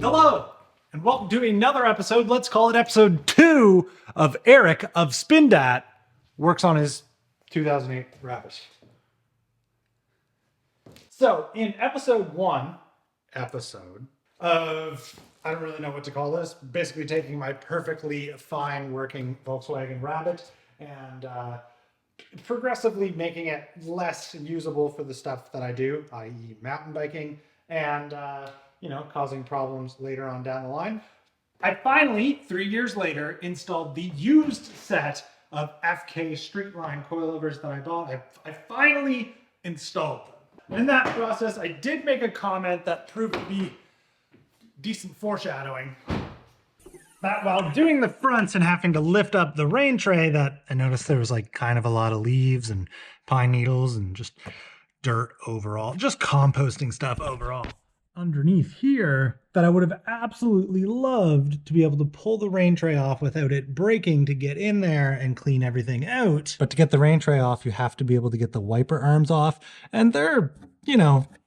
Hello, and welcome to another episode. Let's call it episode 2 of Eric of Spindat works on his 2008 Rabbit. So, in episode 1 of, I don't really know what to call this, basically taking my perfectly fine working Volkswagen Rabbit and progressively making it less usable for the stuff that I do, i.e. mountain biking, and causing problems later on down the line. I finally, 3 years later, installed the used set of FK Streetline coilovers that I bought. I finally installed them. In that process, I did make a comment that proved to be decent foreshadowing. That while doing the fronts and having to lift up the rain tray, that I noticed there was like kind of a lot of leaves and pine needles and just dirt overall, just composting stuff overall. Underneath here, that I would have absolutely loved to be able to pull the rain tray off without it breaking to get in there and clean everything out. But to get the rain tray off, you have to be able to get the wiper arms off. And they're,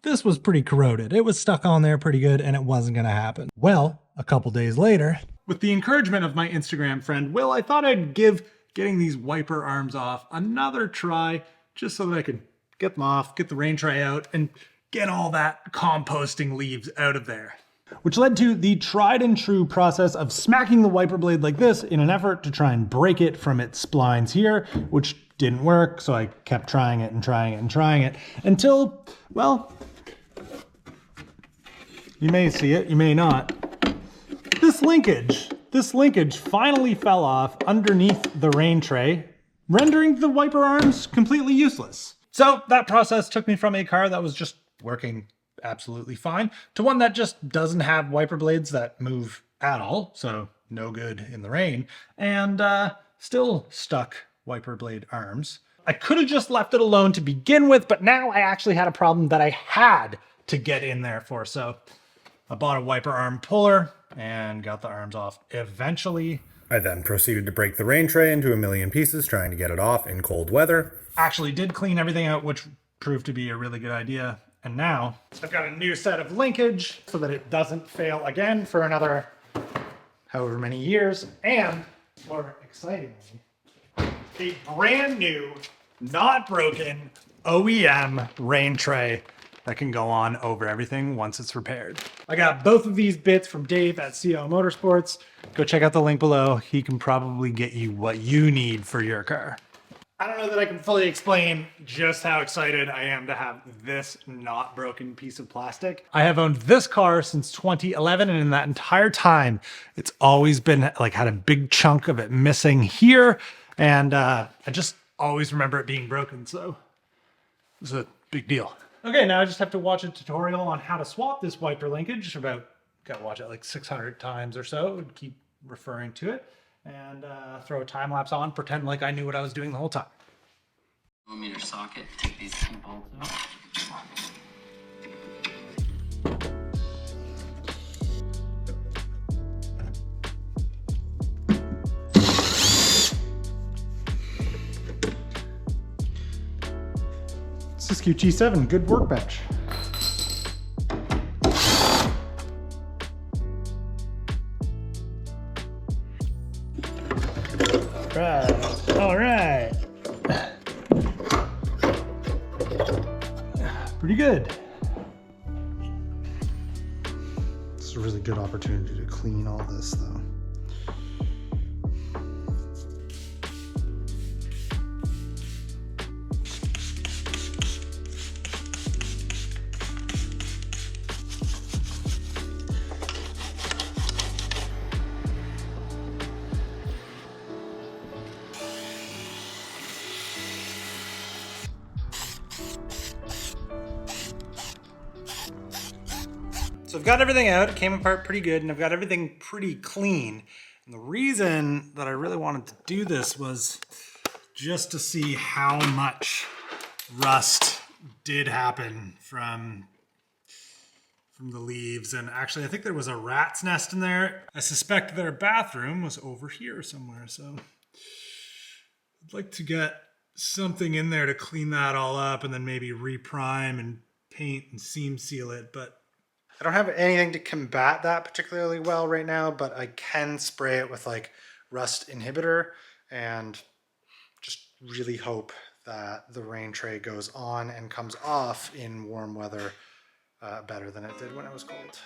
this was pretty corroded. It was stuck on there pretty good and it wasn't going to happen. Well, a couple days later, with the encouragement of my Instagram friend Will, I thought I'd give getting these wiper arms off another try just so that I could get them off, get the rain tray out, and get all that composting leaves out of there. Which led to the tried and true process of smacking the wiper blade like this in an effort to try and break it from its splines here, which didn't work, so I kept trying it and trying it and trying it until, well, you may see it, you may not. This linkage finally fell off underneath the rain tray, rendering the wiper arms completely useless. So that process took me from a car that was just working absolutely fine to one that just doesn't have wiper blades that move at all, so no good in the rain, and still stuck wiper blade arms. I could have just left it alone to begin with, but now I actually had a problem that I had to get in there for, so I bought a wiper arm puller and got the arms off eventually. I then proceeded to break the rain tray into a million pieces, trying to get it off in cold weather. Actually did clean everything out, which proved to be a really good idea. And now I've got a new set of linkage so that it doesn't fail again for another however many years. And more excitingly, a brand new, not broken OEM rain tray that can go on over everything once it's repaired. I got both of these bits from Dave at CO Motorsports. Go check out the link below. He can probably get you what you need for your car. I don't know that I can fully explain just how excited I am to have this not broken piece of plastic. I have owned this car since 2011, and in that entire time, it's always been like had a big chunk of it missing here. And I just always remember it being broken. So it was a big deal. Okay, now I just have to watch a tutorial on how to swap this wiper linkage. Gotta watch it like 600 times or so and keep referring to it. And throw a time lapse on, pretend like I knew what I was doing the whole time. Millimeter socket, take these two bolts out. Siskiyou G7, good workbench. All right. Pretty good. It's a really good opportunity to clean all this though. So I've got everything out, it came apart pretty good, and I've got everything pretty clean. And the reason that I really wanted to do this was just to see how much rust did happen from the leaves. And actually, I think there was a rat's nest in there. I suspect that our bathroom was over here somewhere. So I'd like to get something in there to clean that all up and then maybe reprime and paint and seam seal it. But I don't have anything to combat that particularly well right now, but I can spray it with like rust inhibitor and just really hope that the rain tray goes on and comes off in warm weather better than it did when it was cold.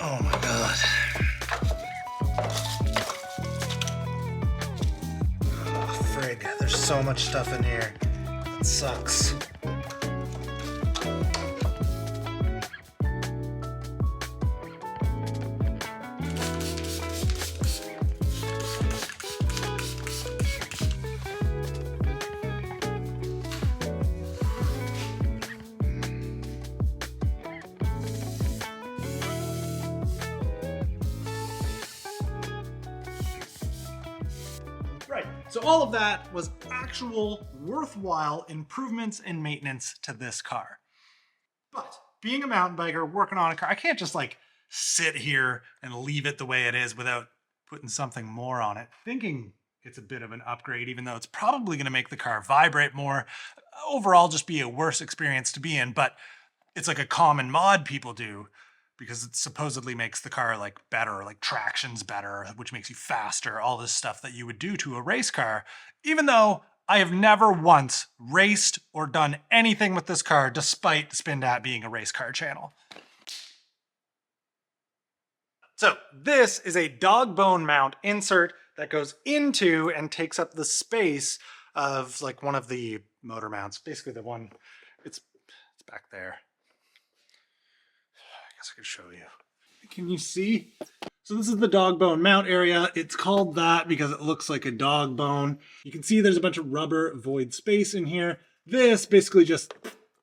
Oh my god. Oh, frig. There's so much stuff in here. It sucks. Right, so all of that was actual worthwhile improvements and maintenance to this car. But being a mountain biker, working on a car, I can't just like sit here and leave it the way it is without putting something more on it, thinking it's a bit of an upgrade, even though it's probably gonna make the car vibrate more, overall just be a worse experience to be in, but it's like a common mod people do, because it supposedly makes the car like better, like traction's better, which makes you faster, all this stuff that you would do to a race car, even though I have never once raced or done anything with this car, despite Spindat being a race car channel. So this is a dog bone mount insert that goes into and takes up the space of like one of the motor mounts, basically the one, it's back there. I could show you. Can you see? So this is the dog bone mount area. It's called that because it looks like a dog bone. You can see there's a bunch of rubber void space in here. This basically just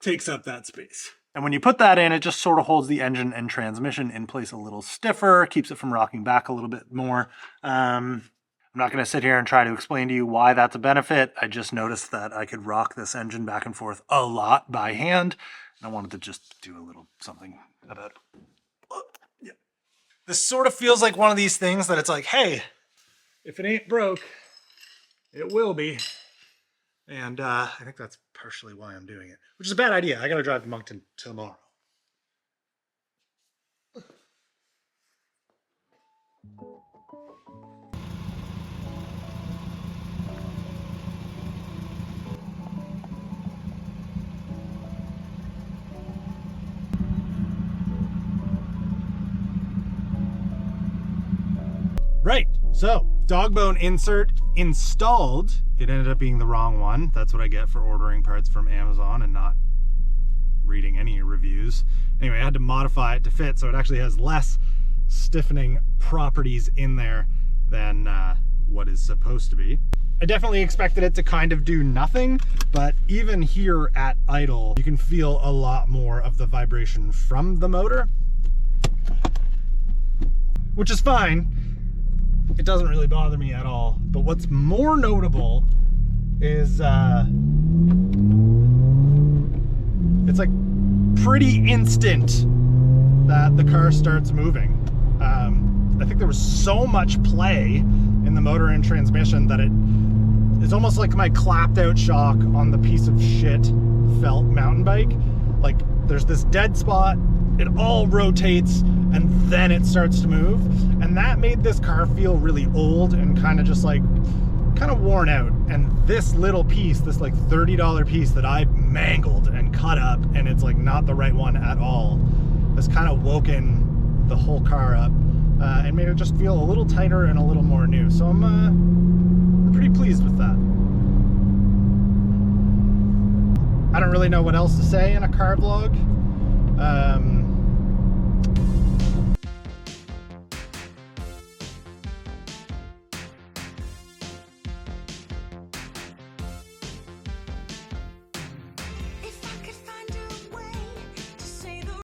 takes up that space. And when you put that in, it just sort of holds the engine and transmission in place a little stiffer, keeps it from rocking back a little bit more. I'm not going to sit here and try to explain to you why that's a benefit. I just noticed that I could rock this engine back and forth a lot by hand. And I wanted to just do a little something about it. Yeah. This sort of feels like one of these things that it's like, hey, if it ain't broke, it will be. And I think that's partially why I'm doing it, which is a bad idea. I got to drive to Moncton tomorrow. Right, so dog bone insert installed. It ended up being the wrong one. That's what I get for ordering parts from Amazon and not reading any reviews. Anyway, I had to modify it to fit, so it actually has less stiffening properties in there than what is supposed to be. I definitely expected it to kind of do nothing, but even here at idle, you can feel a lot more of the vibration from the motor, which is fine. It doesn't really bother me at all. But what's more notable is it's like pretty instant that the car starts moving. I think there was so much play in the motor and transmission that it's almost like my clapped out shock on the piece of shit felt mountain bike. Like there's this dead spot, it all rotates, and then it starts to move. And that made this car feel really old and kind of just like, kind of worn out. And this little piece, this like $30 piece that I mangled and cut up, and it's like not the right one at all, has kind of woken the whole car up and made it just feel a little tighter and a little more new. So I'm pretty pleased with that. I don't really know what else to say in a car vlog.